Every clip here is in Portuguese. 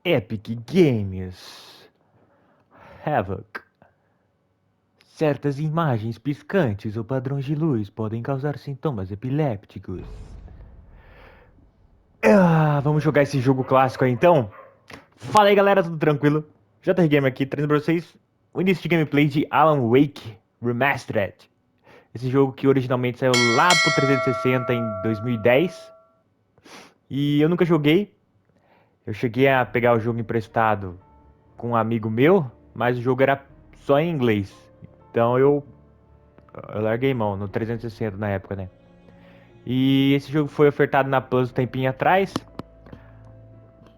Epic Games. Havoc. Certas imagens piscantes ou padrões de luz podem causar sintomas epilépticos. Vamos jogar esse jogo clássico aí então? Fala aí galera, tudo tranquilo? JR Gamer aqui, trazendo pra vocês o início de gameplay de Alan Wake Remastered. Esse jogo que originalmente saiu lá pro 360 em 2010. E eu nunca joguei. Eu cheguei a pegar o jogo emprestado com um amigo meu, mas o jogo era só em inglês. Então eu larguei mão no 360 na época, né? E esse jogo foi ofertado na Plus um tempinho atrás.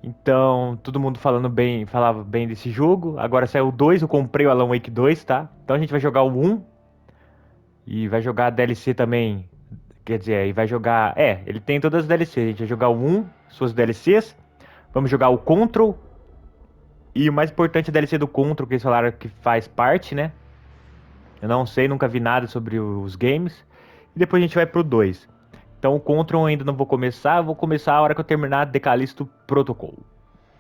Então, todo mundo falava bem desse jogo. Agora saiu o 2, eu comprei o Alan Wake 2, tá? Então a gente vai jogar o 1 e vai jogar a DLC também. Quer dizer, aí vai jogar. Ele tem todas as DLCs. A gente vai jogar o 1, suas DLCs. Vamos jogar o Control. E o mais importante, a DLC do Control, que eles falaram que faz parte, né? Eu não sei, nunca vi nada sobre os games. E depois a gente vai pro 2. Então o Control eu ainda não vou começar. Eu vou começar a hora que eu terminar The Callisto Protocol.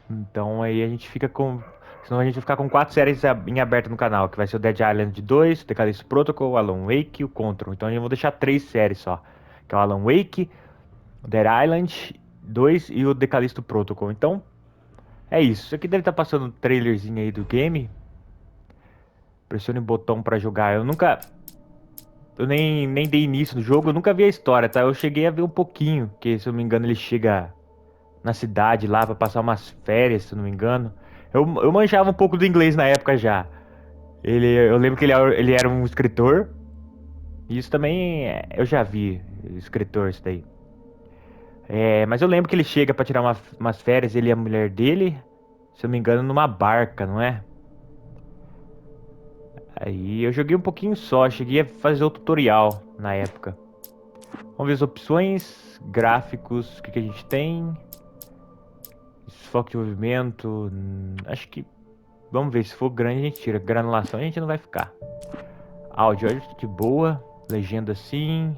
Então aí a gente fica com. Senão a gente vai ficar com 4 séries em aberto no canal, que vai ser o Dead Island 2, The Callisto Protocol, Alan Wake e o Control. Então eu vou deixar 3 séries só. Que é o Alan Wake, o Dead Island 2 e o The Callisto Protocol. Então, é isso. Isso aqui deve estar passando um trailerzinho aí do game. Pressione o botão pra jogar. Eu nem dei início no jogo, eu nunca vi a história, tá? Eu cheguei a ver um pouquinho, que se eu não me engano ele chega na cidade lá pra passar umas férias, se eu não me engano. Eu manjava um pouco do inglês na época já. Eu lembro que ele era um escritor. E isso também eu já vi, escritor, isso daí. Mas eu lembro que ele chega pra tirar umas férias, ele e a mulher dele, se eu não me engano, numa barca, não é? Aí eu joguei um pouquinho só, cheguei a fazer o tutorial na época. Vamos ver as opções, gráficos, o que a gente tem. Foco de movimento, acho que... Vamos ver, se for grande a gente tira, granulação a gente não vai ficar. Áudio de boa, legenda sim.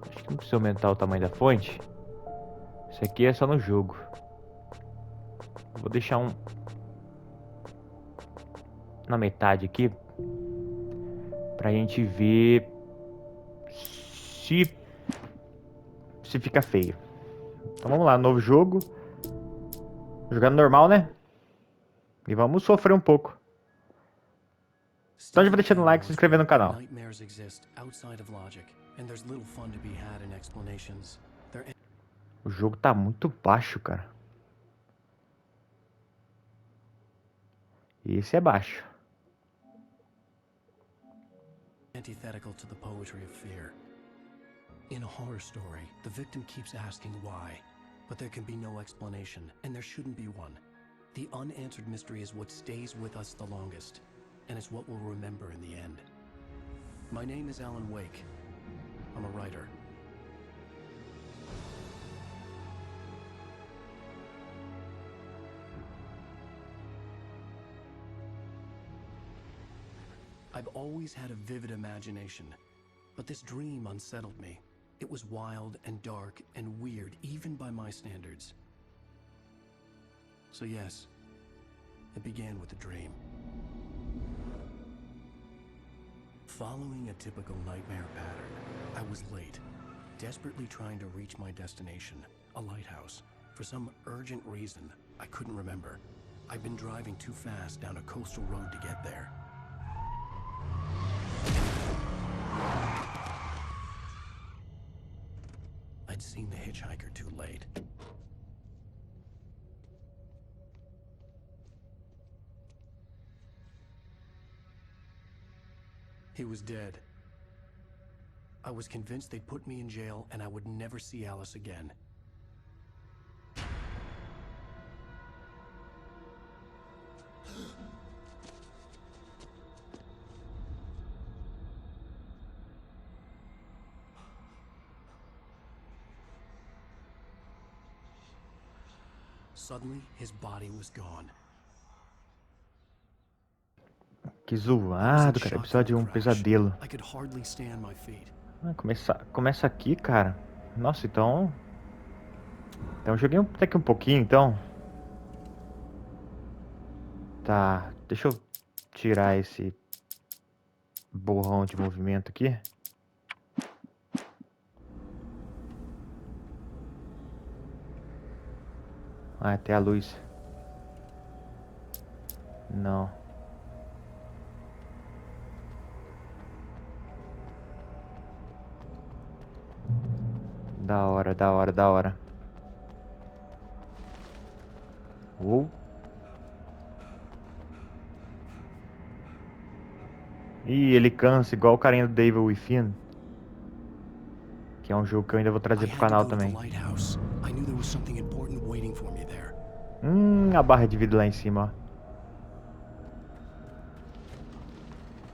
Acho que não precisa aumentar o tamanho da fonte. Isso aqui é só no jogo. Vou deixar na metade aqui pra gente ver se fica feio. Então vamos lá, novo jogo. Jogando normal, né? E vamos sofrer um pouco. Então já vai deixando o like e se inscrevendo no canal. O jogo tá muito baixo, cara. Esse é baixo. Antithetical to the poetry of fear. In a horror story, the victim keeps asking why, but there can be no explanation, and there shouldn't be one. The unanswered mystery is what stays with us the longest, and it's what we'll remember in the end. My name is Alan Wake. I'm a writer. I've always had a vivid imagination, but this dream unsettled me. It was wild and dark and weird, even by my standards. So yes, it began with a dream. Following a typical nightmare pattern, I was late, desperately trying to reach my destination, a lighthouse. For some urgent reason, I couldn't remember. I'd been driving too fast down a coastal road to get there. I'd seen the hitchhiker too late. He was dead. I was convinced they'd put me in jail and I would never see Alice again. Suddenly, his body was gone. Que zoado, cara. Episódio 1, pesadelo. I could hardly stand my feet. Começa aqui, cara. Nossa, então... Então eu joguei até que um pouquinho, então. Tá, deixa eu tirar esse borrão de movimento aqui. Ah, até a luz. Não. Da hora, da hora, da hora. Ih, ele cansa igual o carinha do Devil Within. Que é um jogo que eu ainda vou I trazer pro had to canal go to the também. lighthouse. I knew there was something important waiting for me there. A barra de vida lá em cima, ó.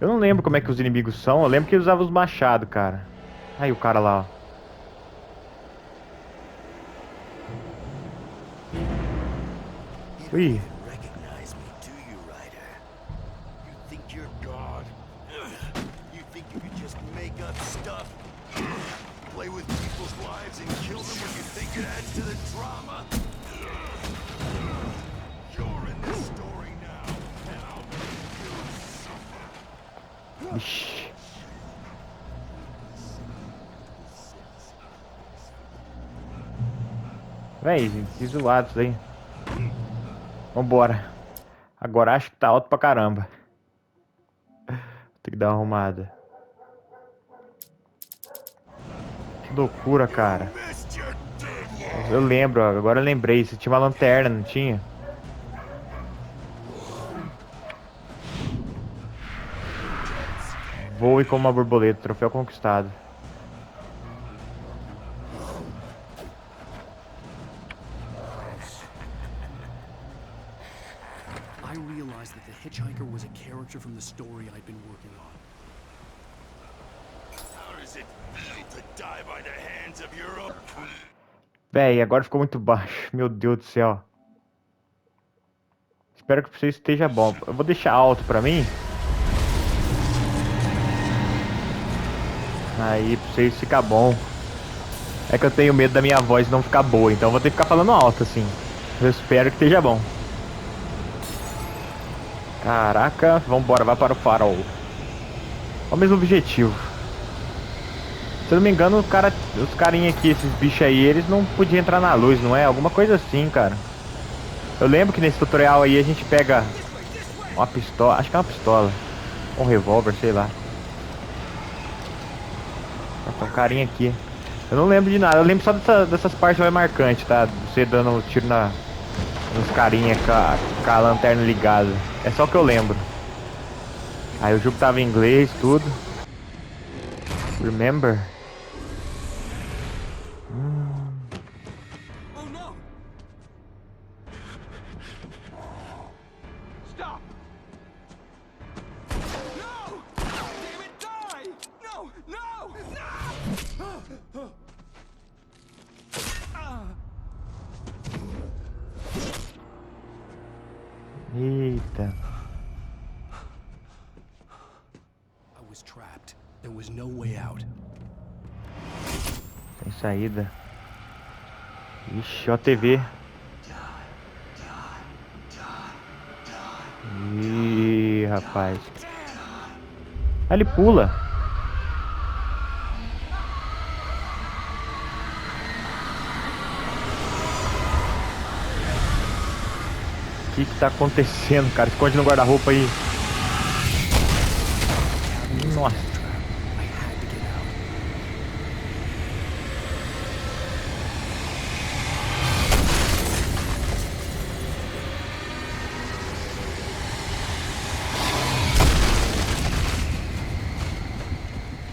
Eu não lembro como é que os inimigos são. Eu lembro que ele usava os machados, cara. Aí o cara lá, ó. You don't Ui. even recognize me, do you, Ryder? You think you're God? You think you could just make up stuff? Play with people's lives and kill them when you think it adds to the drama? You're in this story now, and I'll make you suffer. Ixi. Véi, que zoado isso aí. Vambora. Agora acho que tá alto pra caramba. Tem que dar uma arrumada. Que loucura, cara. Missed your deadline. Eu lembro, ó, agora eu lembrei. Você tinha uma lanterna, não tinha? Voe como uma borboleta, troféu conquistado. I realized that the hitchhiker was a character from the story I'd been working on. How does it feel to die by the hands of your own? Véi, agora ficou muito baixo. Meu Deus do céu. Espero que pra você esteja bom. Eu vou deixar alto pra mim. Aí, pra vocês ficar bom. É que eu tenho medo da minha voz não ficar boa, então eu vou ter que ficar falando alto assim. Eu espero que esteja bom. Caraca, vambora, vai para o farol. Qual o mesmo objetivo? Se eu não me engano, os carinha aqui, esses bichos aí, eles não podiam entrar na luz, não é? Alguma coisa assim, cara. Eu lembro que nesse tutorial aí a gente pega uma pistola, acho que é uma pistola. Um revólver, sei lá. Tem um carinha aqui. Eu não lembro de nada, eu lembro só dessas partes mais marcantes, tá? Você dando tiro nos carinha com a lanterna ligada. É só o que eu lembro. Aí o jogo tava em inglês, tudo. Remember? Oh no! Stop! No! Damn it, die! No! No! No! Eita. I was trapped. There was no way out. Sem saída. Ixi, ó a TV. Ih, rapaz. Ah, ele pula. O que tá acontecendo, cara? Esconde no guarda-roupa aí. Nossa. I had to get out.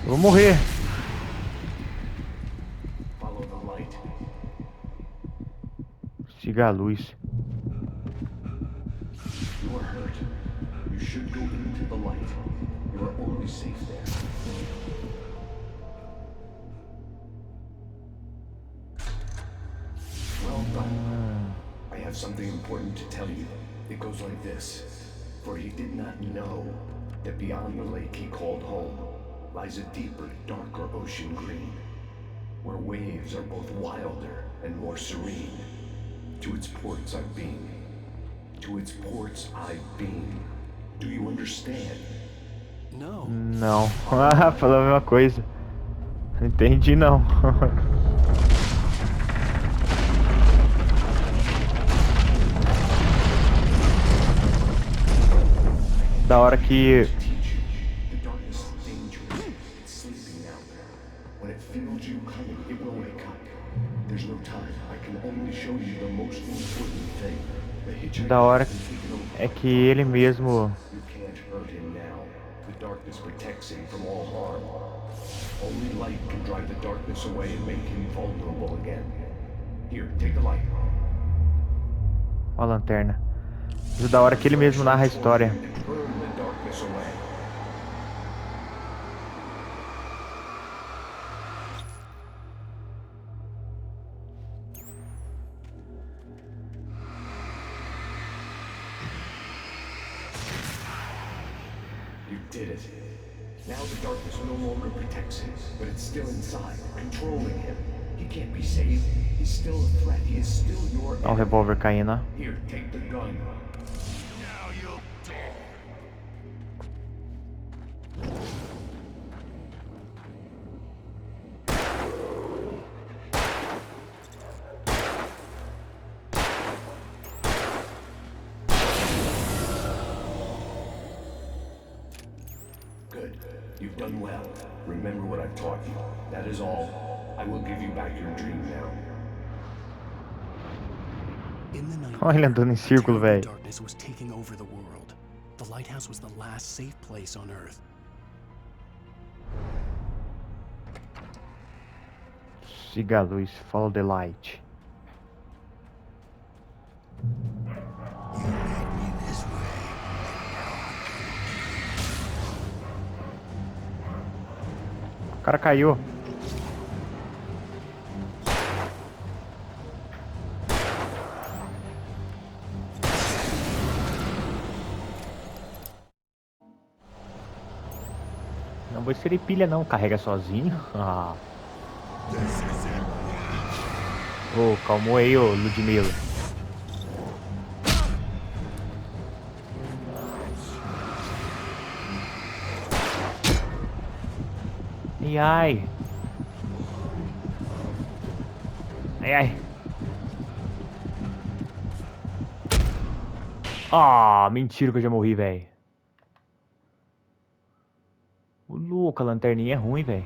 Eu vou morrer. Follow the light. Siga a luz. You are hurt. You should go into the light. You are only safe there. Well done. I have something important to tell you. It goes like this. For he did not know that beyond the lake he called home lies a deeper, darker ocean green. where waves are both wilder and more serene. To its ports I've been. To its ports I've been. Do you understand? No. Não. Ah, falou a mesma coisa. Entendi, não. Da hora que... The darkness is dangerous. It's sleeping now. When it feels you coming, it will wake up. There's no time. I can only show you the most important thing. The hitchhiker Da hora has been taken over é by que ele mesmo... You can't hurt him now. The darkness protects him from all harm. Only light can drive the darkness away and make him vulnerable again. Here, take the light. Ó a lanterna. Mas da hora que ele mesmo narra a história. And burn the darkness away. You did it. Now the darkness no longer protects him, but it's still inside, controlling him. He can't be saved. He's still a threat. He is still your Ó o enemy. revólver caindo, ó. Here, take the gun. Now you'll die. Good. You've done well. Remember what I've taught you. That is all. I will give you back your dream now. In the night, Olha ele andando em círculo, velho. darkness was taking over the world. The lighthouse was the last safe place on Earth. Siga a luz, follow the light. O cara caiu. Não vou ser pilha não, carrega sozinho. Ah. Ô, calmou aí, ô Ludmilla. Ai, ai. Ai, ai. Ah, mentira que eu já morri, velho. O louco, a lanterninha é ruim, velho.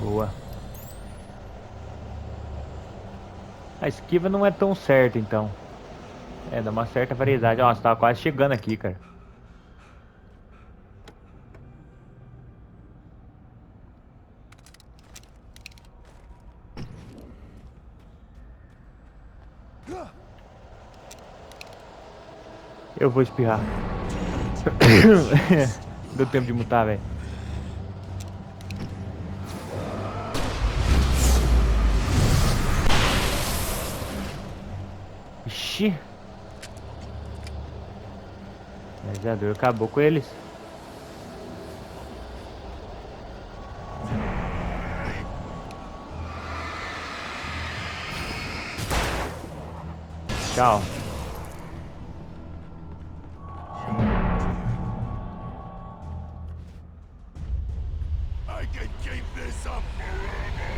Boa. A esquiva não é tão certa, então. É, dá uma certa variedade. Nossa, tava quase chegando aqui, cara. Eu vou espirrar. Deu tempo de mutar, velho. Ixi. Mas a dor acabou com eles. Tchau. I can keep this up forever.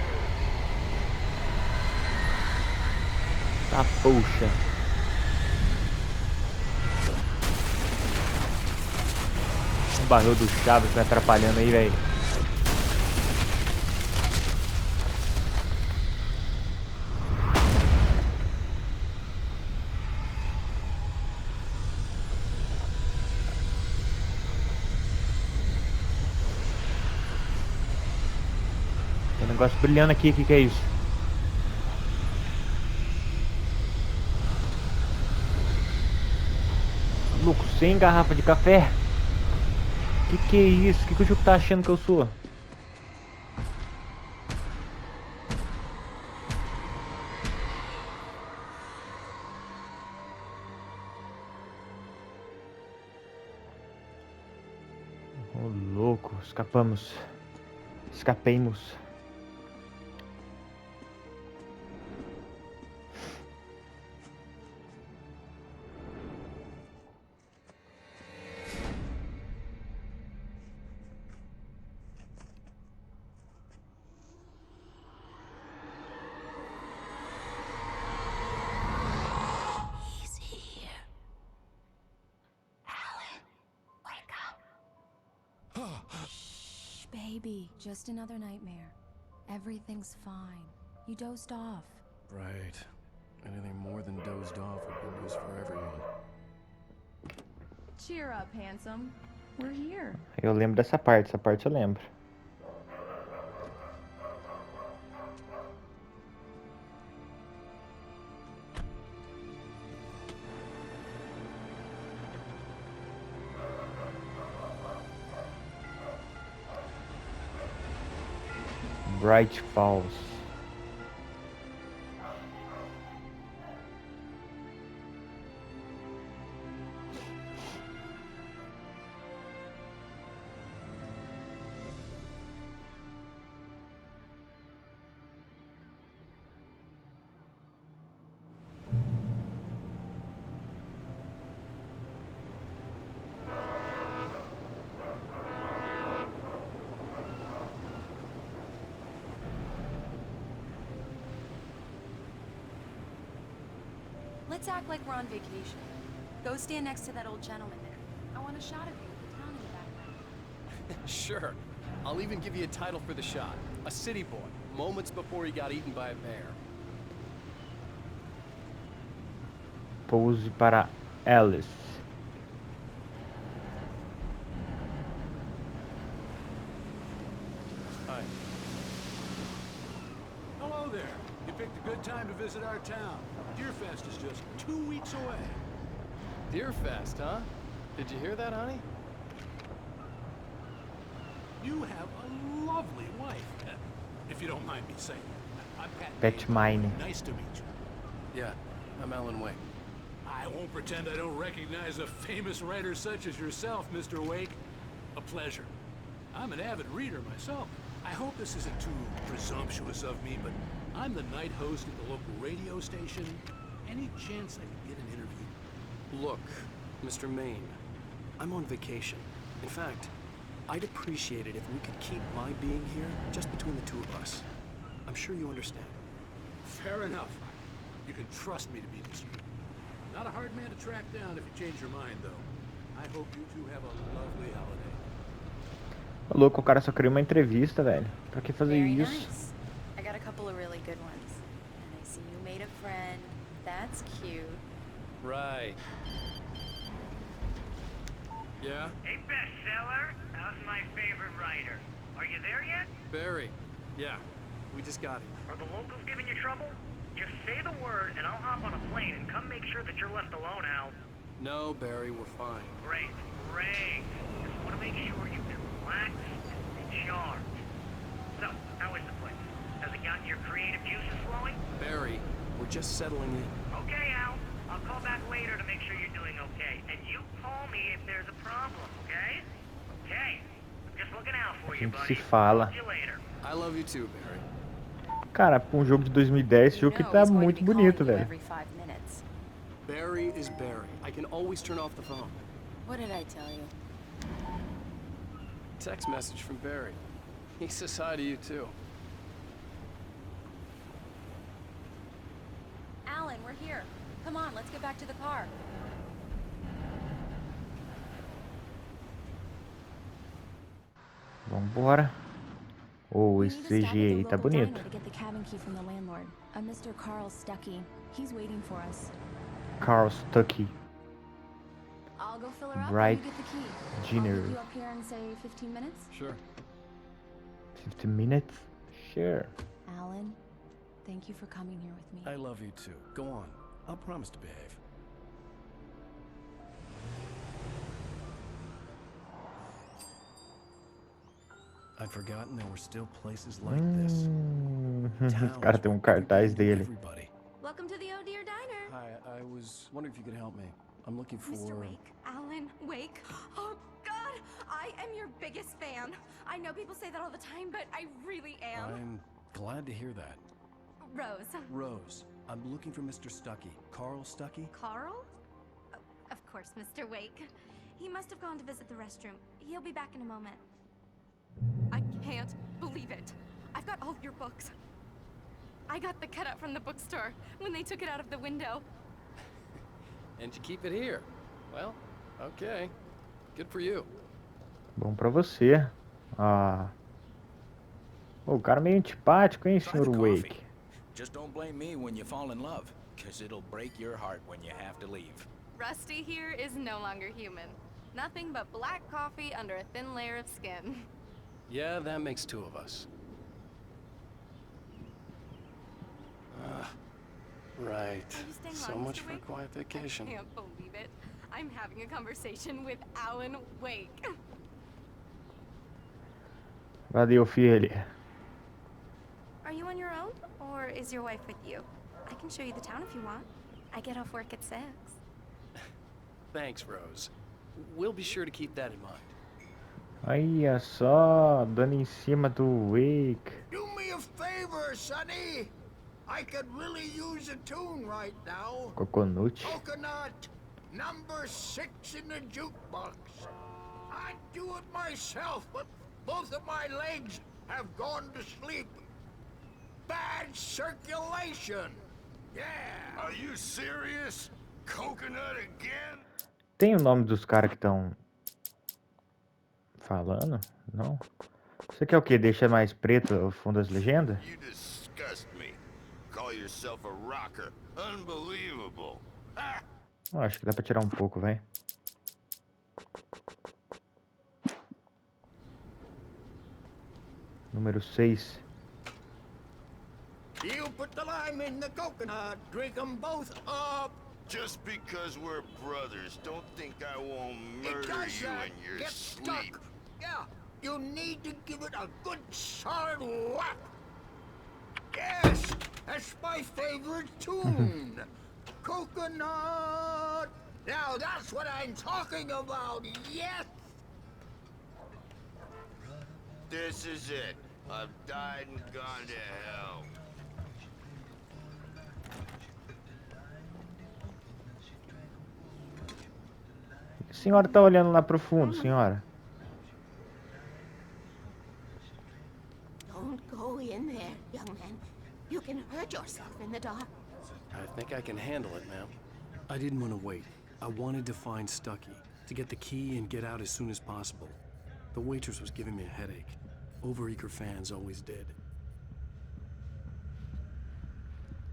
Tá, poxa. O barril do Chaves me atrapalhando aí, velho. negócio brilhando aqui, o que que é isso? Louco, 100 garrafa de café? Que é isso? Que o jogo tá achando que eu sou? Ô, louco, escapamos. Escapemos. He's here. Alan, wake up. Shh, baby. Just another nightmare. Everything's fine. You dozed off. Right. Anything more than dozed off would be news for everyone. Cheer up, handsome. We're here. Eu lembro dessa parte eu lembro. Bright Falls. Let's act like we're on vacation. Go stand next to that old gentleman there. I want a shot of you with the town in the background. Sure. I'll even give you a title for the shot. A city boy, moments before he got eaten by a bear. Pose para Alice. Hi. Hello there. You picked a good time to visit our town. Deerfest is just 2 weeks away. Deerfest, huh? Did you hear that, honey? You have a lovely wife, if you don't mind me saying. I'm Pat. Pet Maine. mine. Nice to meet you. Yeah, I'm Alan Wake. I won't pretend I don't recognize a famous writer such as yourself, Mr. Wake. A pleasure. I'm an avid reader myself. I hope this isn't too presumptuous of me, but I'm the night host at the local radio station. Any chance I could get an interview? Look, Mr. Maine, I'm on vacation. In fact, I'd appreciate it if we could keep my being here just between the two of us. I'm sure you understand. Fair enough. You can trust me to be discreet. Not a hard man to track down if you change your mind, though. I hope you two have a lovely holiday. Ô, louco, o cara só queria uma entrevista, velho. Pra que fazer Very isso? nice. I got a couple of really good ones. And I see you made a friend. That's cute. Right. Yeah? Hey, bestseller, how's my favorite writer? Are you there yet? Barry. Yeah, we just got him. Are the locals giving you trouble? Just say the word and I'll hop on a plane and come make sure that you're left alone, Al. No, Barry, we're fine. Great, great. Just want to make sure you can relax and recharge. So, how is the place? Has it gotten your creative juices flowing? Barry, we're just settling in. Okay, Al. I'll call back later to make sure you're doing okay. And you call me if there's a problem, okay? Okay. I'm just looking out for you, Gente buddy. se fala. See you later. I love you too, Barry. Cara, pra um jogo de 2010, esse jogo que tá muito bonito, velho. Every 5 minutes. Barry is Barry. I can always turn off the phone. What did I tell you? Text message from Barry. He says hi to you too. Alan, we're here. Come on, let's get back to the car. Vambora. Oh, We esse need to stop at CG the aí tá local bonito. diner to get the cabin key from the landlord, a Mr. Carl Stuckey. He's waiting for us. Carl Stuckey. I'll go fill her up Bright and you get the key. I'll dinner. meet you up here in, say, 15 minutes? Sure. 15 minutes? Sure. Alan, thank you for coming here with me. I love you too. Go on. I'll promise to behave. I'd forgotten there were still places like this. Os Towns caras têm where cartaz everybody knew dele. everybody. Welcome to the Oh Dear Diner. Hi, I was wondering if you could help me. I'm looking for... Mr. Wake. Alan Wake. Oh, God. I am your biggest fan. I know people say that all the time, but I really am. I'm glad to hear that. Rose. Rose, I'm looking for Mr. Stuckey. Carl Stuckey? Carl? Oh, of course, Mr. Wake. He must have gone to visit the restroom. He'll be back in a moment. I can't believe it. I've got all of your books. I got the cutout from the bookstore when they took it out of the window. And you keep it here. Well, okay. Good for you. Bom pra você. Ah. Ô, o cara é meio antipático, hein, Try Sr. the Wake? coffee. Just don't blame me when you fall in love, because it'll break your heart when you have to leave. Rusty here is no longer human. Nothing but black coffee under a thin layer of skin. Yeah, that makes two of us. Right. Are you staying So long, much Mr. for a Wake? quiet vacation. I can't believe it. I'm having a conversation with Alan Wake. Valeu, filha. Are you on your own, or is your wife with you? I can show you the town if you want. I get off work at 6. Thanks, Rose. We'll be sure to keep that in mind. Olha só, dando em cima do Wake. Do me a favor, Sonny. I could really use a tune right now. Coconut. Coconut, number 6 in the jukebox. I'd do it myself, but both of my legs have gone to sleep. Bad circulation. Yeah. Are you serious? Coconut again? Tem o nome dos caras que estão falando? Não? Você quer o quê? Deixa mais preto o fundo das legendas? You disgust me. Call yourself a rocker. Unbelievable. Ah! Eu acho que dá pra tirar um pouco, vai. Número 6. You put the lime in the coconut, drink them both up. Just because we're brothers, don't think I won't murder you in your get sleep. Stuck. Yeah, you need to give it a good solid whack. Yes, that's my favorite tune. Coconut. Now that's what I'm talking about, yes. This is it. I've died and gone to hell. A senhora tá olhando lá pro fundo, senhora. Don't go in there, young man. You can hurt yourself in the dark. I think I can handle it, ma'am. I didn't want to wait. I wanted to find Stuckey, to get the key and get out as soon as possible. The waitress was giving me a headache. Overeager fans always did.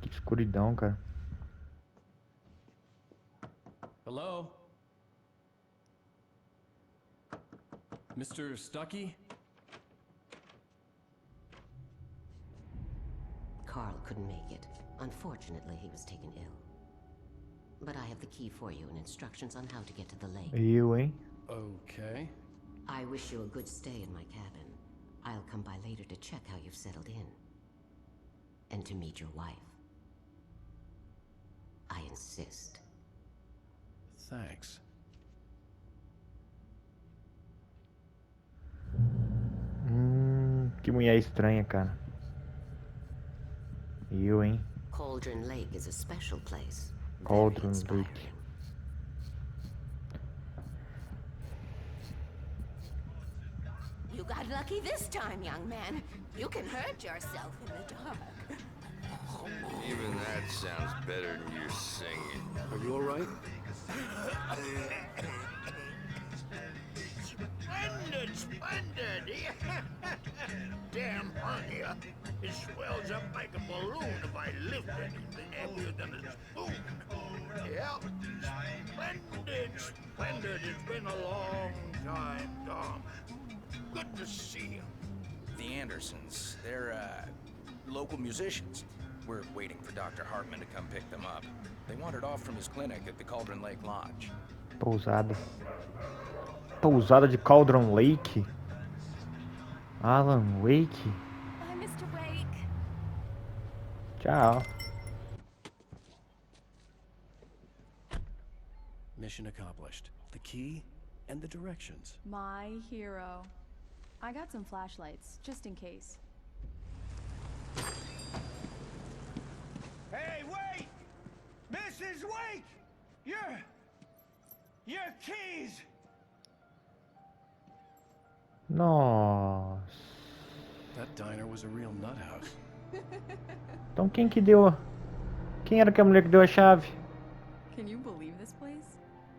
Que escuridão, cara. Hello? Mr. Stuckey? Carl couldn't make it. Unfortunately, he was taken ill. But I have the key for you and instructions on how to get to the lake. Eu, hein? Okay. I wish you a good stay in my cabin. I'll come by later to check how you've settled in. And to meet your wife. I insist. Thanks. Que mulher estranha, cara. Eu, hein? Cauldron Lake is a special place. Cauldron Very Lake. inspiring. You got lucky this time, young man. You can hurt yourself in the dark. Even that sounds better than your singing. Are you alright? Splendid, splendid! Damn hernia. It swells up like a balloon if I lift anything heavier than a spoon. Yep. Splendid, splendid. It's been a long time, Tom. Good to see you. the Andersons. They're, local musicians. We're waiting for Dr. Hartman to come pick them up. They wandered off from his clinic at the Cauldron Lake Lodge. Pousada. Pousada de Cauldron Lake? Alan Wake? Bye, Mr. Wake. Tchau. Mission accomplished. The key and the directions. My hero. I got some flashlights, just in case. Hey, wait! Mrs. Wake! Your keys! Nossa. That diner was a real nut house. Então quem que deu? Quem era que a mulher que deu a chave? Can you believe this place?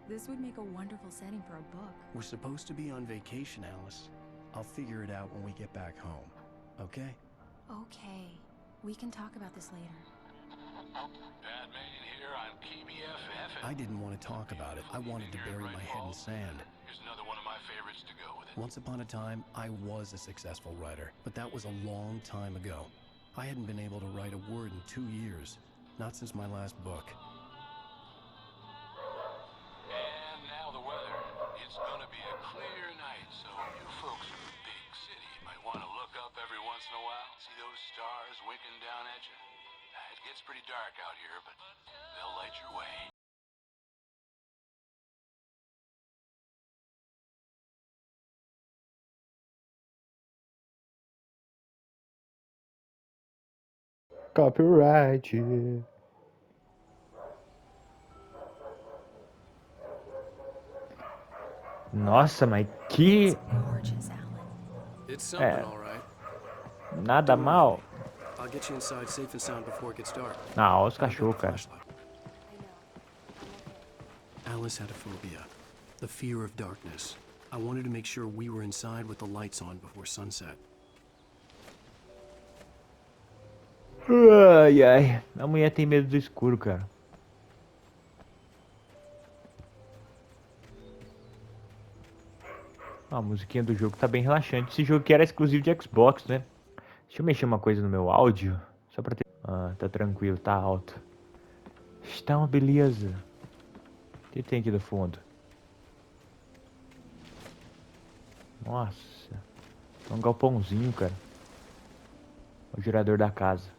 This would make a wonderful setting for a book. We're supposed to be on vacation, Alice. I'll figure it out when we get back home. Okay? Okay. We can talk about this later. Batman here on KBFF. I didn't want to talk about it. I wanted to bury my head in sand. Here's another one of my favorites to go with it. Once upon a time, I was a successful writer, but that was a long time ago. I hadn't been able to write a word in 2 years. Not since my last book. And now the weather. It's gonna be a clear night, so you folks in the big city might want to look up every once in a while. See those stars winking down at you? It gets pretty dark out here, but they'll light your way. Copyright. Nossa, mas que Gorgeous, Alan. It's something, É. all right. nada mal. I'll get you inside safe and sound before it gets dark. Ah, olha os I've got cachorros, the cara. flashlight. Alice had a phobia. The fear of darkness. I wanted to make sure we were inside with the lights on before sunset. Ai, ai. A mulher tem medo do escuro, cara. A musiquinha do jogo tá bem relaxante. Esse jogo aqui era exclusivo de Xbox, né? Deixa eu mexer uma coisa no meu áudio. Só pra ter... Ah, tá tranquilo, tá alto. Está uma beleza. O que tem aqui do fundo? Nossa. É um galpãozinho, cara. O gerador da casa.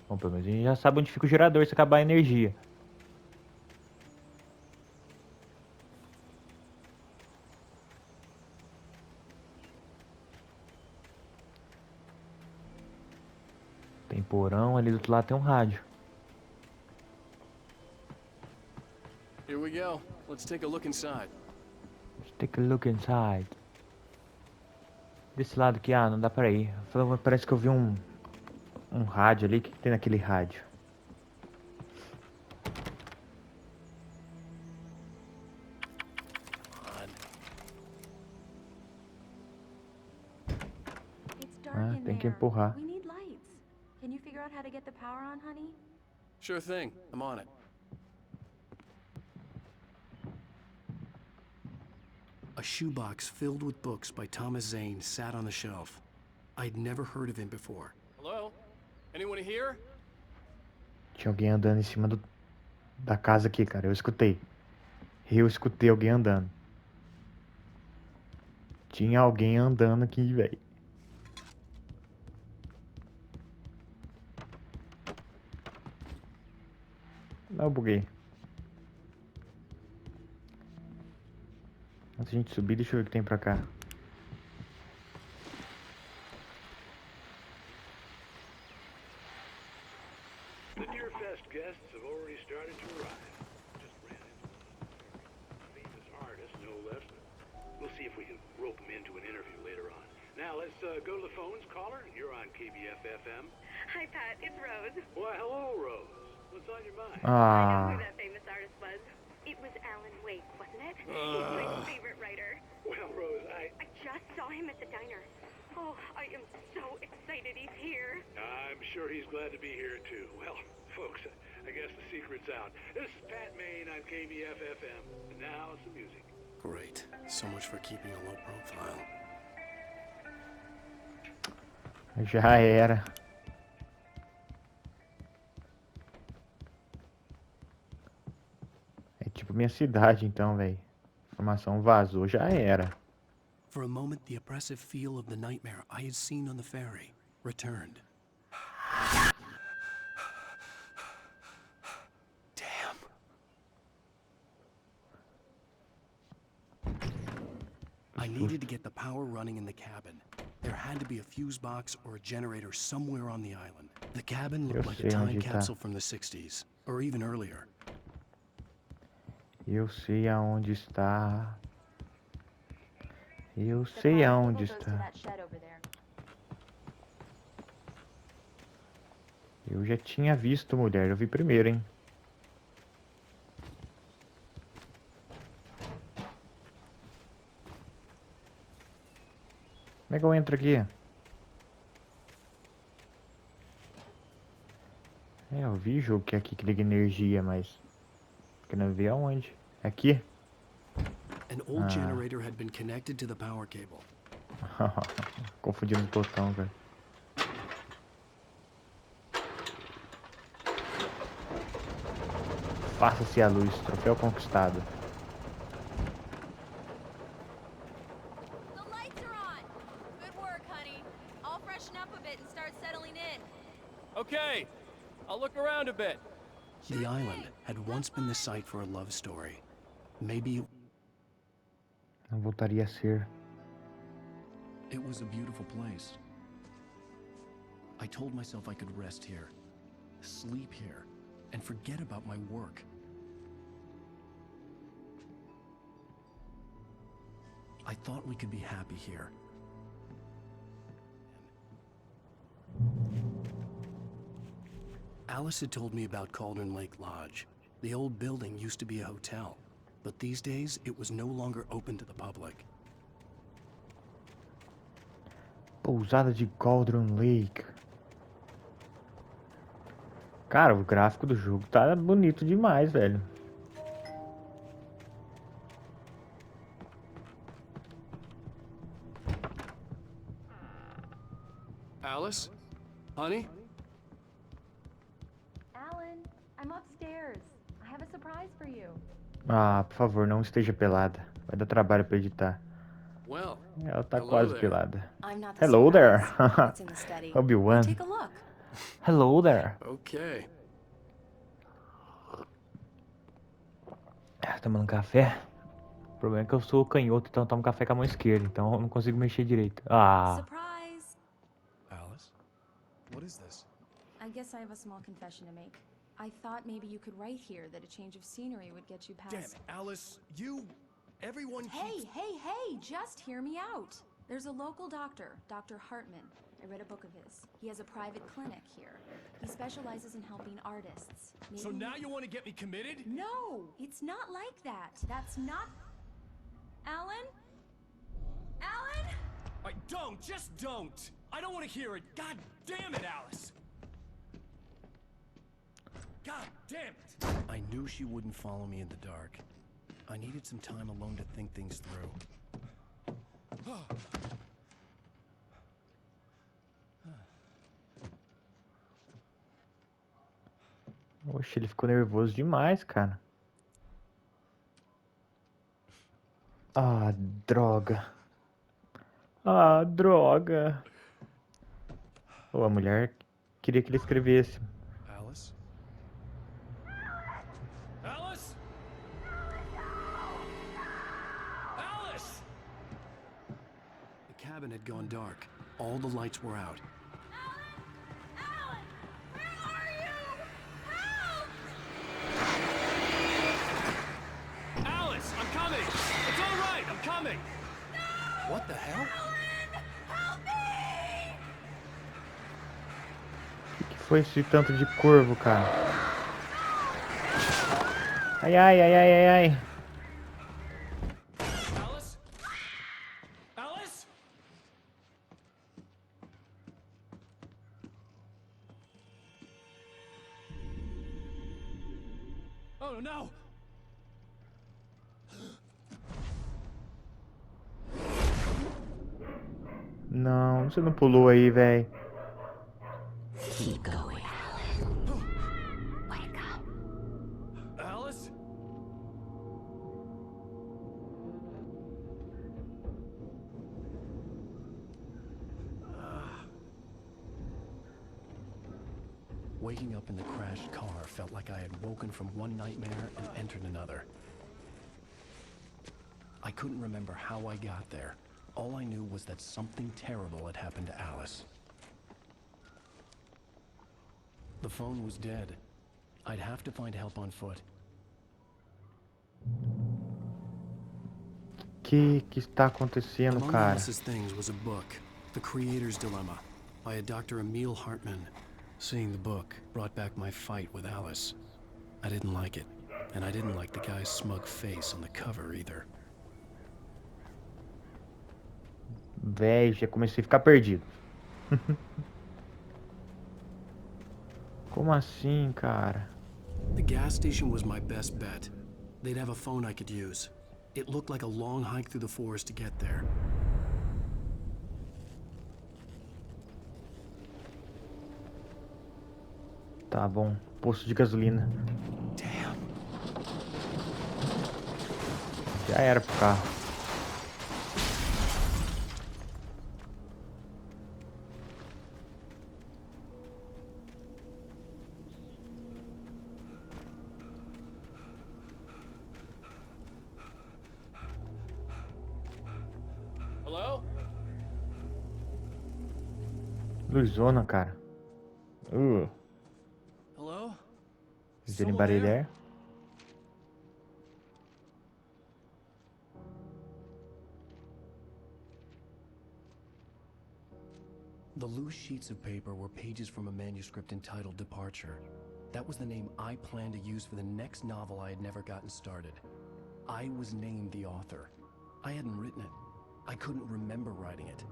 Bom, pelo menos a gente já sabe onde fica o gerador se acabar a energia. Tem porão, ali do outro lado tem um rádio. Here we go. Let's take a look inside. Let's take a look inside. Desse lado aqui, não dá pra ir. Parece que eu vi um rádio ali. O que tem naquele rádio? It's dark Ah, in tem que there. empurrar. We need lights. Can you figure out how to get the power on, honey? Sure thing. I'm on it. A shoebox filled with books by Thomas Zane sat on the shelf. I'd never heard of him before. Hello? Anyone here? Tinha alguém andando em cima da casa aqui, cara. Eu escutei. Eu escutei alguém andando. Tinha alguém andando aqui, velho. Não, eu buguei. Antes de a gente subir, deixa eu ver o que tem pra cá. The Deerfest guests have already started to arrive. Just ran into a famous artist, no less. We'll see if we can rope him into an interview later on. Now let's go to the phones. Caller, you're on KBF-FM. Hi, Pat. It's Rose. Why, hello, Rose. What's on your mind? I know Ah, who that famous artist was. It was Alan Wake, wasn't it? He's my favorite writer. Well, Rose, I just saw him at the diner. Oh, I am so excited he's here. I'm sure he's glad to be here, too. Well, folks, I guess the secret's out. This is Pat Maine on KBF-FM. And now some music. Great. So much for keeping a low profile. Já era. É tipo minha cidade, então, velho. Informação vazou, já era. For a moment, the oppressive feel of the nightmare I had seen on the ferry returned. Damn. I needed to get the power running in the cabin. There had to be a fuse box or a generator somewhere on the island. The cabin looked like a time capsule from the 60s, or even earlier. Eu sei aonde está. Eu sei aonde está. Eu já tinha visto, mulher. Eu vi primeiro, hein? Como é que eu entro aqui? É, eu vi jogo que é aqui que liga energia, mas... Querendo ver aonde. É aqui? An old generator had been connected to the power cable. Confundindo o botão, velho. Faça-se a luz, troféu conquistado. The lights are on. Good work, honey. I'll freshen up a bit and start settling in. Okay, I'll look around a bit. The island had once been the site for a love story. Maybe Não voltaria a ser. it was a beautiful place. I told myself I could rest here, sleep here, and forget about my work. I thought we could be happy here. Alice had told me about Cauldron Lake Lodge. The old building used to be a hotel, but these days it was no longer open to the public. Pousada de Cauldron Lake. Cara, o gráfico do jogo tá bonito demais, velho. Alice? Honey? Alan, I'm upstairs. I have a surprise for you. Ah, por favor, não esteja pelada. Vai dar trabalho pra editar. Well, Ela tá hello quase there. pelada. I'm not the Hello there. surprise. It's in the study. Obi-Wan. Take a look. Hello there. Okay. Tomando café. O problema é que eu sou canhoto, então eu tomo café com a mão esquerda. Então eu não consigo mexer direito. Ah, Surprise! Alice? What is this? I guess I have a small confession to make. I thought maybe you could write here that a change of scenery would get you past... Damn it, Alice, everyone Hey, just hear me out. There's a local doctor, Dr. Hartman. I read a book of his. He has a private clinic here. He specializes in helping artists. So Maybe- now you want to get me committed? No, it's not like that. That's not... Alan? Alan? Just don't! I don't want to hear it! God damn it, Alice! God damn it! I knew she wouldn't follow me in the dark. I needed some time alone to think things through. oxe, ele ficou nervoso demais, cara. Ah, droga. Ah, droga. Ô, a mulher queria que ele escrevesse. Alice? Alice? Alice! The cabin had gone dark. All the lights were out. Alan! Where are you? Help! Alice, I'm coming! It's all right, I'm coming! What the hell? Help me! O que foi esse tanto de corvo, cara? Ai, ai, ai, ai, ai, ai. Alice? Alice? Oh no! Não, você não pulou aí, velho. going, Alice. Wake up. Alice? Waking up in the crashed car felt like I had woken from one nightmare and entered another. I couldn't remember how I got there. All I knew was that something terrible had happened to Alice. The phone was dead. I'd have to find help on foot. Que está acontecendo, Among cara? Alice's things was a book, The Creator's Dilemma, by a Dr. Emil Hartman. Seeing the book brought back my fight with Alice. I didn't like it, and I didn't like the guy's smug face on the cover either. Véi, já comecei a ficar perdido. Como assim, cara? The gas station was my best bet. They'd have a phone I could use. It looked like a long hike through the forest to get there. Tá bom. Posto de gasolina. Damn. Já era pro carro. Hello? Luzona, cara. Hello? Is Someone anybody there? there? The loose sheets of paper were pages from a manuscript entitled Departure. That was the name I planned to use for the next novel I had never gotten started. I was named the author. I hadn't written it. I couldn't remember writing it.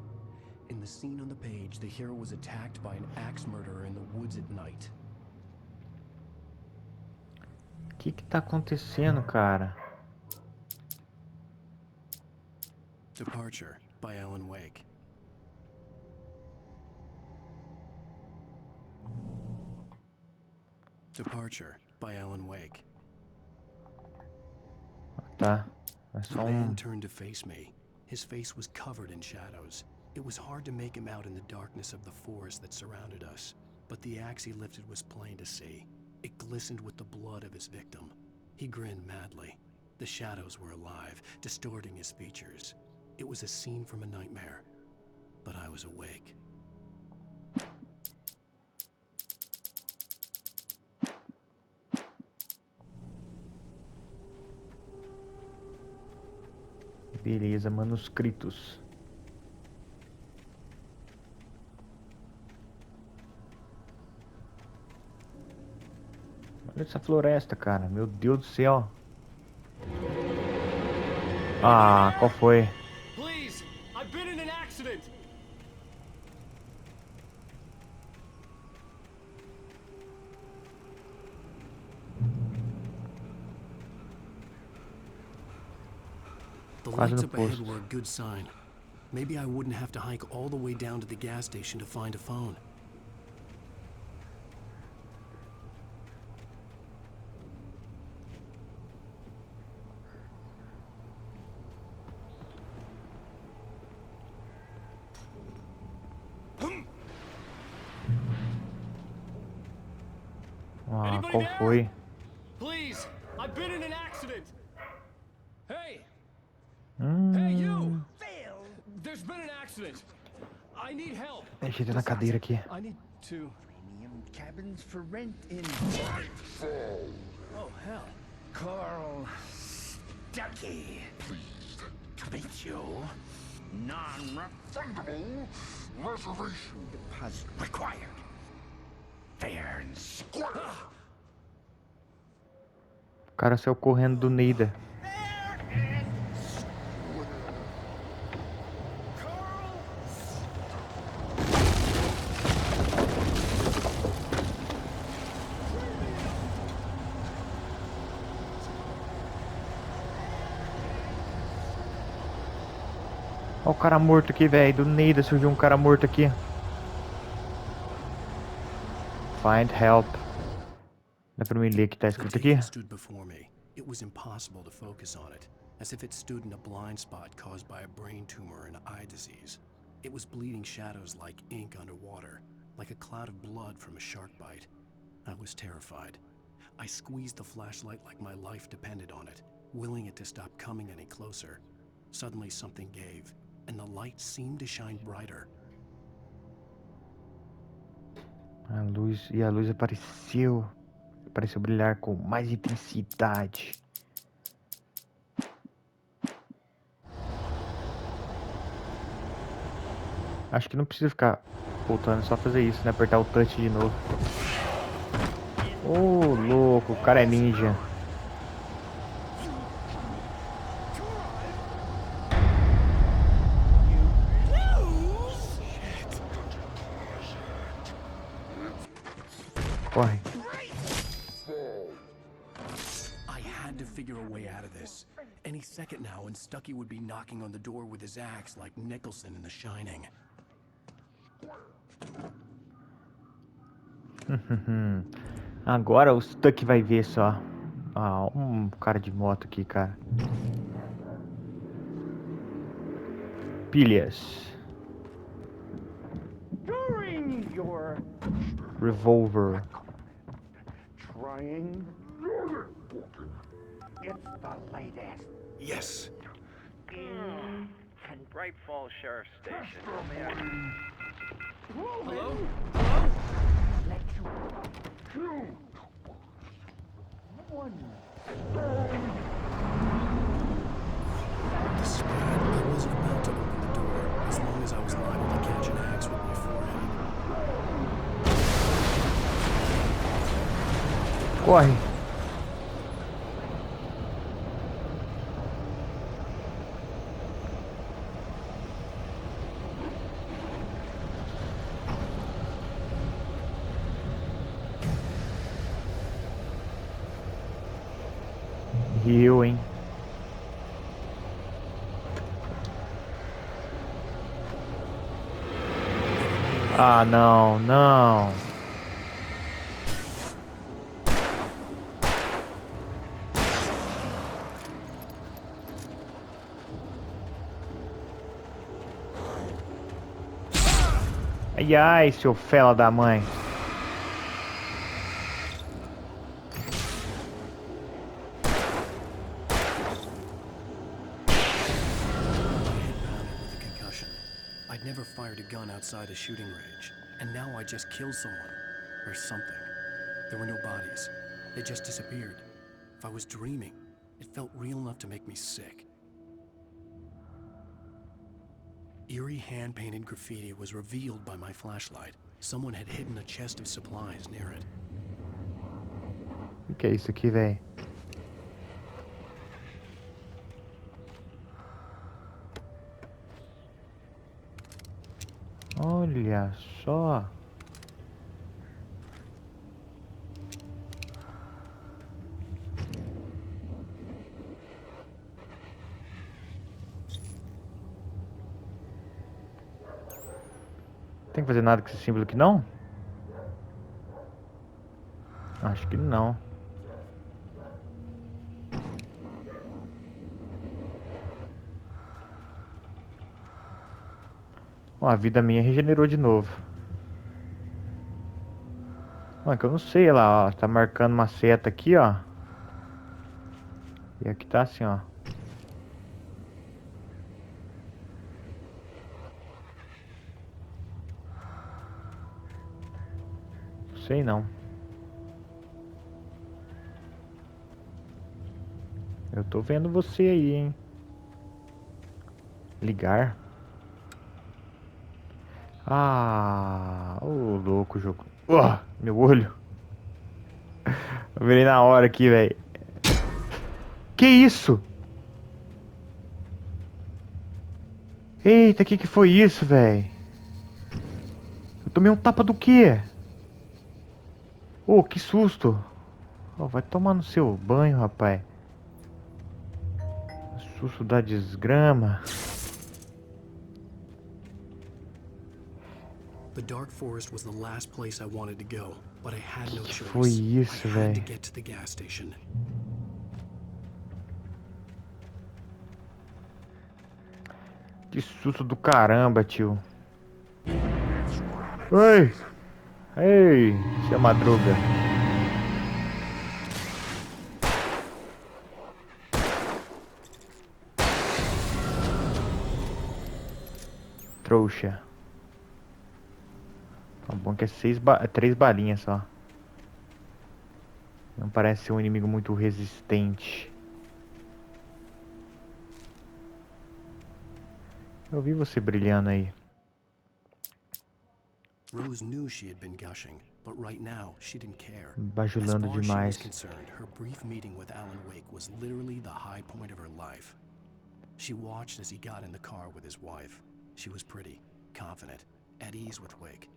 In the scene on the page, the hero was attacked by an axe murderer in the woods at night. Que tá acontecendo, cara? Departure by Alan Wake. Departure by Alan Wake. Tá. É The só man turned to face me. His face was covered in shadows. It was hard to make him out in the darkness of the forest that surrounded us, but the axe he lifted was plain to see. It glistened with the blood of his victim. He grinned madly. The shadows were alive, distorting his features. It was a scene from a nightmare, but I was awake. Beleza, manuscritos. Olha essa floresta, cara. Meu Deus do céu. Ah, qual foi? Please, I've been in an accident. The Quase lights no up ahead posto. were a good sign. Maybe I wouldn't have to hike all the way down to the gas station to find a phone. Ah, Anybody qual there? foi? Please, I've been in an accident. Hey, hey, you! Phil! There's been an accident. I need help. Deixa ele na cadeira aqui. I need to... Premium cabins for rent in Oh, hell. Carl Stuckey. Pleased to meet you. Non-refundable reservation deposit required. Fair and square. O cara saiu correndo do Neida. Olha o cara morto aqui, velho. Do Neida surgiu um cara morto aqui. Find help. Dá pra mim ler o que tá The escrito aqui? ticket stood before me. It was impossible to focus on it, as if it stood in a blind spot caused by a brain tumor and eye disease. It was bleeding shadows like ink underwater, like a cloud of blood from a shark bite. I was terrified. I squeezed the flashlight like my life depended on it, willing it to stop coming any closer. Suddenly something gave, and the light seemed to shine brighter. A luz apareceu. Pareceu brilhar com mais intensidade. Acho que não precisa ficar voltando, é só fazer isso, né? Apertar o touch de novo. Ô, louco, o cara é ninja. Corre. I had to figure a way out of this. Any second now, and Stucky would be knocking on the door with his axe like Nicholson in The Shining. Agora o Stuck vai ver só. Ah, um cara de moto aqui, cara. Pilhas. During your Revolver. trying, it's the latest. Yes! Bright Falls Sheriff's Station. Hello? Let you two. One. This is bad. I wasn't about to open the door, as long as I was liable to catch an axe with my forehead. Corre. Rio, hein? Ah, não, não. Ai, ai, seu fela da mãe. With a concussion. I'd never fired a gun outside a shooting range, and now I just killed someone. Or something. There were no bodies. They just disappeared. If I was dreaming, it felt real enough to make me sick. Eerie hand-painted graffiti was revealed by my flashlight. Someone had hidden a chest of supplies near it. O que é isso aqui, velho? Olha só. Tem que fazer nada com esse símbolo aqui, não? Acho que não. Ó, a vida minha regenerou de novo. Ó, é que eu não sei, olha lá, ó. Tá marcando uma seta aqui, ó. E aqui tá assim, ó. Não sei não. Eu tô vendo você aí, hein. Ligar. Ah, ô louco, jogo. Meu olho. Eu virei na hora aqui, velho. Que isso? Eita, que foi isso, velho? Eu tomei um tapa do quê? Ô, que susto. Ó, vai tomar no seu banho, rapaz. Susto da desgrama. The The dark forest was the last place I wanted to go, but I had no choice. Foi isso, I had to velho. get to the gas station. Que susto do caramba, tio. Ei! Ei! Tia Madruga. Trouxa. Tá bom que é 3 balinhas só. Não parece ser um inimigo muito resistente. Eu vi você brilhando aí. Rose knew she had been gushing, but right now she didn't care. Bajulando As far as she was demais. concerned, her brief meeting with Alan Wake was literally the high point of her life. She watched as he got in the car with his wife. She was pretty, confident, at ease with Wake.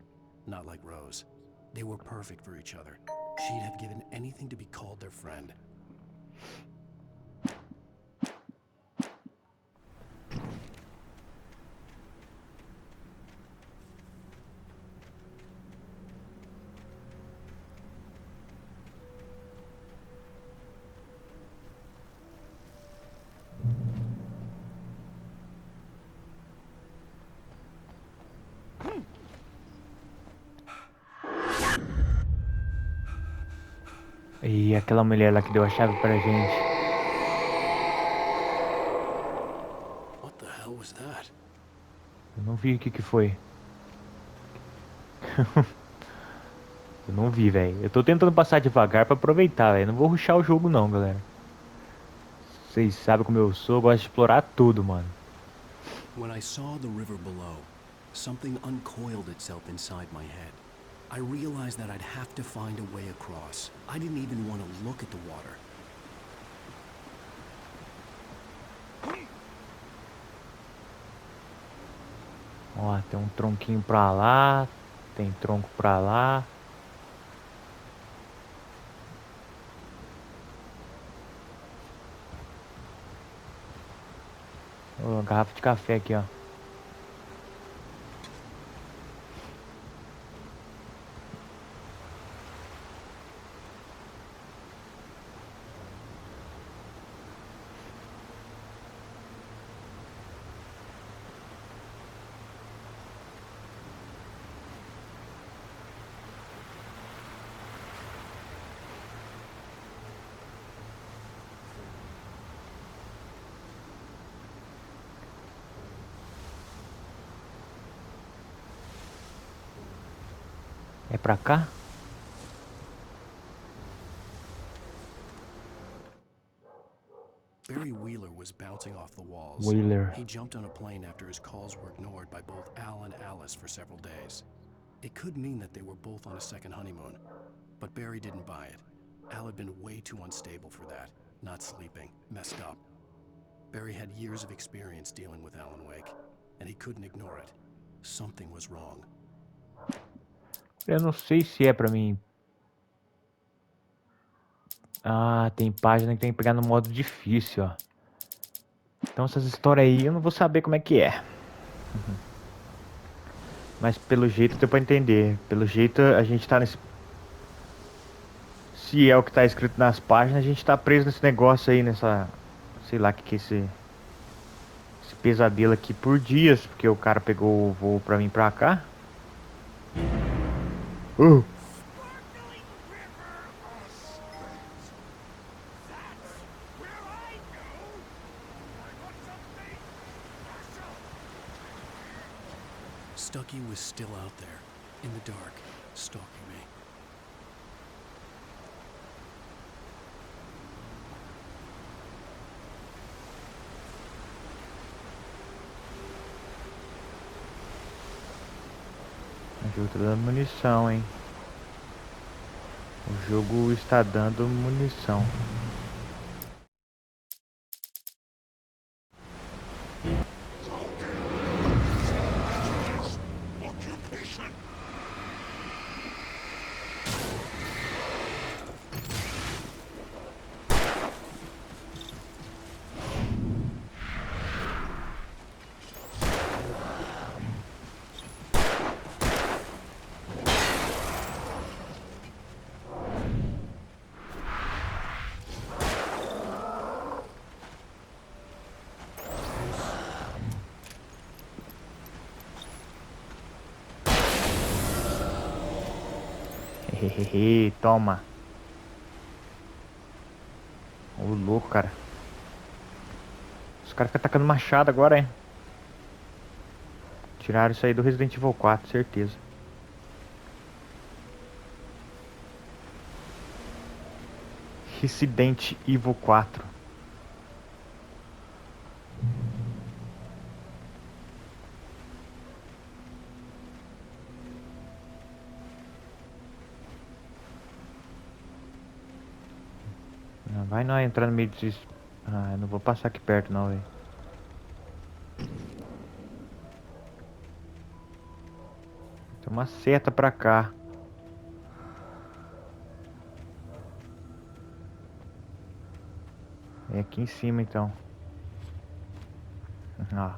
Not like Rose. They were perfect for each other. She'd have given anything to be called their friend. E aquela mulher lá que deu a chave pra gente. What the hell was that? Eu não vi o que foi. Eu não vi, velho. Eu tô tentando passar devagar pra aproveitar, velho. Não vou rushar o jogo não, galera. Vocês sabem como eu sou, eu gosto de explorar tudo, mano. When I saw the river below, something uncoiled itself inside my head. I realized that I'd have to find a way across. I didn't even want to look at the water. Ó, tem um tronquinho pra lá. Tem tronco pra lá. Ó, uma garrafa de café aqui, ó. É pra cá? Barry Wheeler was bouncing off the walls. Wheeler. He jumped on a plane after his calls were ignored by both Al and Alice for several days. It could mean that they were both on a second honeymoon, but Barry didn't buy it. Al had been way too unstable for that, not sleeping, messed up. Barry had years of experience dealing with Alan Wake, and he couldn't ignore it. Something was wrong. Eu não sei se é pra mim. Ah, tem página que tem que pegar no modo difícil, ó. Então essas histórias aí eu não vou saber como é que é. Mas pelo jeito deu pra entender. Pelo jeito a gente tá nesse... Se é o que tá escrito nas páginas, a gente tá preso nesse negócio aí, nessa... Sei lá o que é esse pesadelo aqui por dias. Porque o cara pegou o voo pra vir pra cá. Stucky was still out there, in the dark, stalking me. O jogo tá dando munição, hein? O jogo está dando munição. Hehehe, toma. Ô, louco, cara. Os caras ficam atacando machado agora, hein? Tiraram isso aí do Resident Evil 4, certeza. Resident Evil 4. Não, vai não entrar no meio desses... Ah, eu não vou passar aqui perto não, velho. Tem uma seta pra cá. É aqui em cima então. Ah.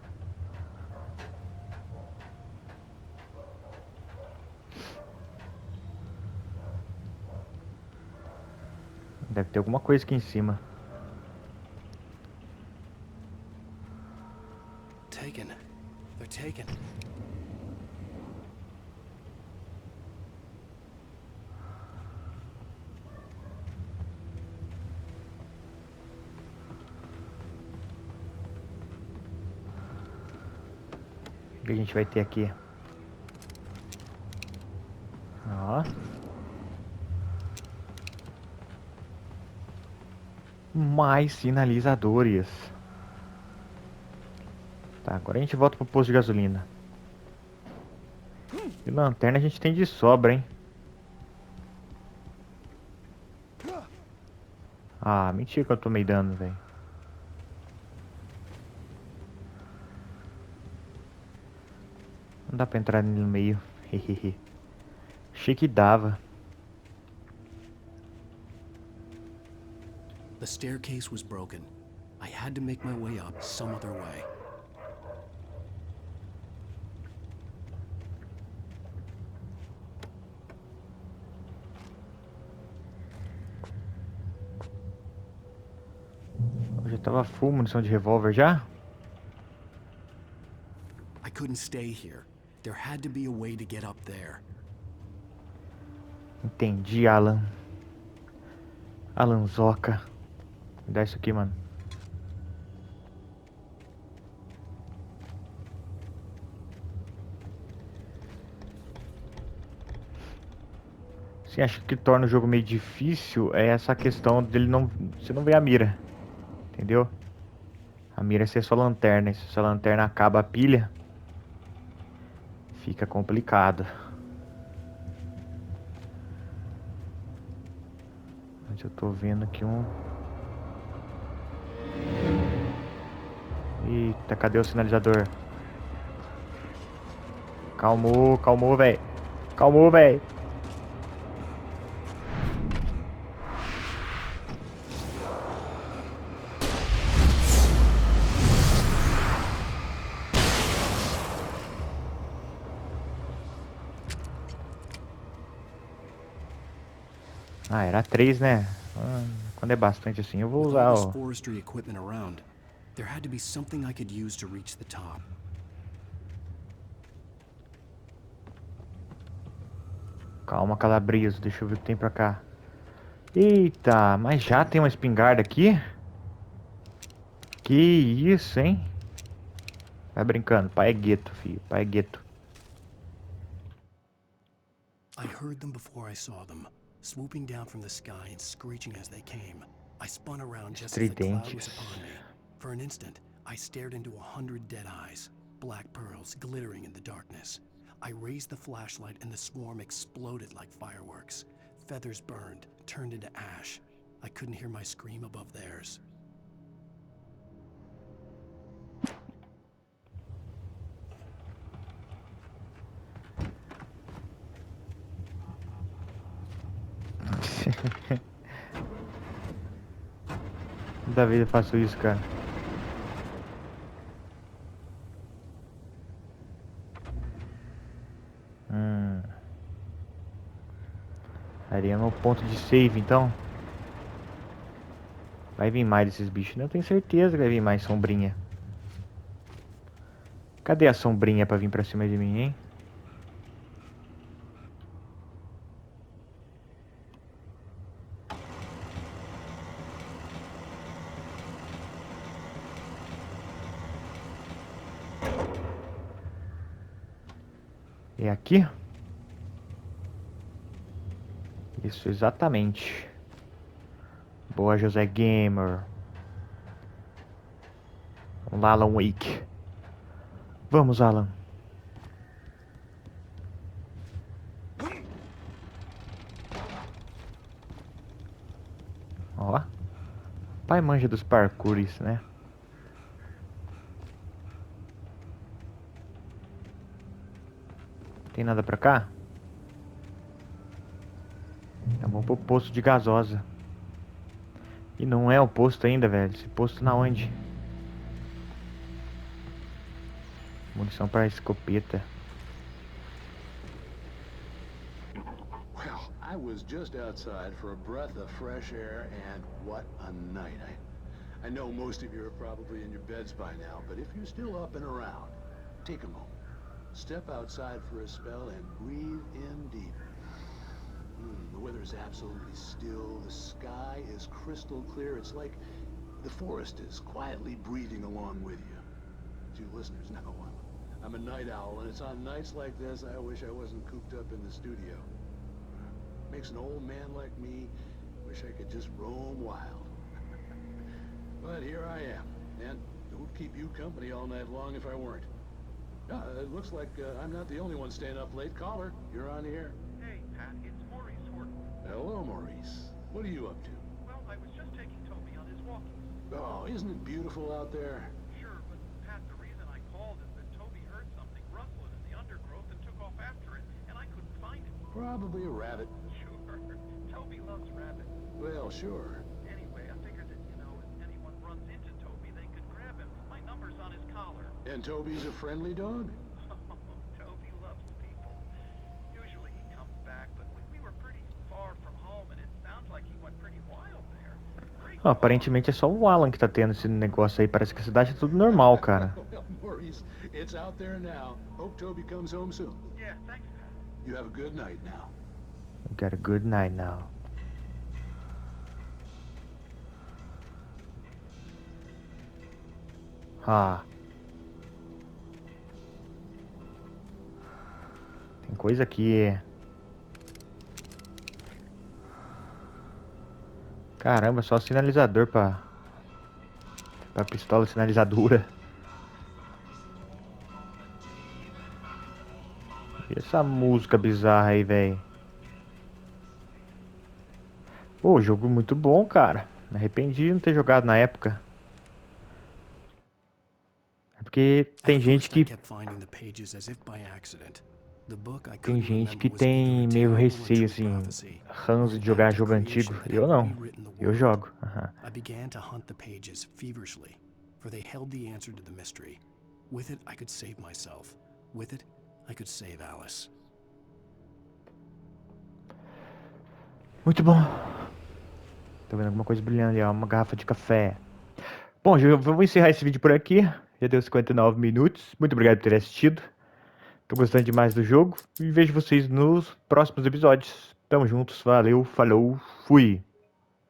Deve ter alguma coisa aqui em cima. Taken. They're taken. O que a gente vai ter aqui? Ó. Mais sinalizadores. Tá, agora a gente volta pro posto de gasolina. E lanterna a gente tem de sobra, hein? Ah, mentira que eu tomei dano, velho. Não dá pra entrar ali no meio. Hehehe. Achei que dava. The staircase was broken. I had to make my way up some other way. Eu já tava full munição de revólver já? I couldn't stay here. There had to be a way to get up there. Entendi, Alan. Alanzoca. Me dá isso aqui, mano. Sim, acho que torna o jogo meio difícil é essa questão dele não... Você não vê a mira. Entendeu? A mira é ser sua lanterna. E se sua lanterna acaba a pilha, fica complicado. Mas eu tô vendo aqui um... Eita, cadê o sinalizador? Calmou, calmou, velho. Calmou, velho. Ah, era 3, né? Quando é bastante assim, eu vou With usar all this o... forestry equipment around, there had to be something I could use to reach the top. Calma, Calabreso, deixa eu ver o que tem pra cá. Eita, mas já tem uma espingarda aqui? Que isso, hein? Vai brincando, pai é gueto, filho, pai é gueto. I heard them before I saw them, swooping down from the sky and screeching as they came. I spun around just as the cloud was upon me. For an instant, I stared into 100 dead eyes, black pearls glittering in the darkness. I raised the flashlight and the swarm exploded like fireworks. Feathers burned, turned into ash. I couldn't hear my scream above theirs. Toda vez eu faço isso, cara. Ali é meu ponto de save, então. Vai vir mais desses bichos, né? Eu tenho certeza que vai vir mais sombrinha. Cadê a sombrinha pra vir pra cima de mim, hein? É aqui? Isso, exatamente. Boa, José Gamer. Vamos lá, Alan Wake. Vamos, Alan. Ó. Pai manja dos parkours, né? Tem nada pra cá? Então vamos pro posto de gasosa. E não é o posto ainda, velho. Esse posto na onde? Munição para escopeta. Well, I was just outside for a breath of fresh air, and what a night. I know most of you are probably in your beds by now, but if you're still up and around, take a moment. Step outside for a spell and breathe in deep. The weather is absolutely still. The sky is crystal clear. It's like the forest is quietly breathing along with you. To you listeners, know I'm a night owl, and it's on nights like this I wish I wasn't cooped up in the studio. Makes an old man like me wish I could just roam wild. But here I am, and it would keep you company all night long if I weren't. It looks like I'm not the only one staying up late. Caller, you're on the air. Hey, Pat, it's Maurice Horton. Hello, Maurice. What are you up to? Well, I was just taking Toby on his walkies. Oh, isn't it beautiful out there? Sure, but Pat, the reason I called is that Toby heard something rustling in the undergrowth and took off after it, and I couldn't find it. Probably a rabbit. Sure, Toby loves rabbits. Well, sure. Anyway, I figured that, you know, if anyone runs into Toby, they could grab him. My number's on his collar. And Toby's a friendly dog? Toby loves people. Usually he comes back, but we were pretty far from home, and it sounds like he went pretty wild there. Ó, aparentemente é só o Alan que tá tendo esse negócio aí. Parece que a cidade é tudo normal, cara. Well, Maurice, it's out there now. Hope Toby comes home soon. Yeah, thanks, Pat. You have a good night now. You got a good night now. Ah. Tem coisa aqui. Caramba, só sinalizador pra pistola sinalizadora. E essa música bizarra aí, velho. Pô, jogo muito bom, cara. Me arrependi de não ter jogado na época. É porque tem gente que tem meio receio, assim, ranço de jogar jogo antigo. Eu não. Eu jogo. I began to hunt the pages feverishly, for they held the answer to the mystery. With it, I could save myself. With it, I could save Alice. Muito bom. Tô vendo alguma coisa brilhando ali, ó. Uma garrafa de café. Bom, vamos encerrar esse vídeo por aqui. Já deu 59 minutos. Muito obrigado por ter assistido. Tô gostando demais do jogo. E vejo vocês nos próximos episódios. Tamo juntos. Valeu, falou, fui.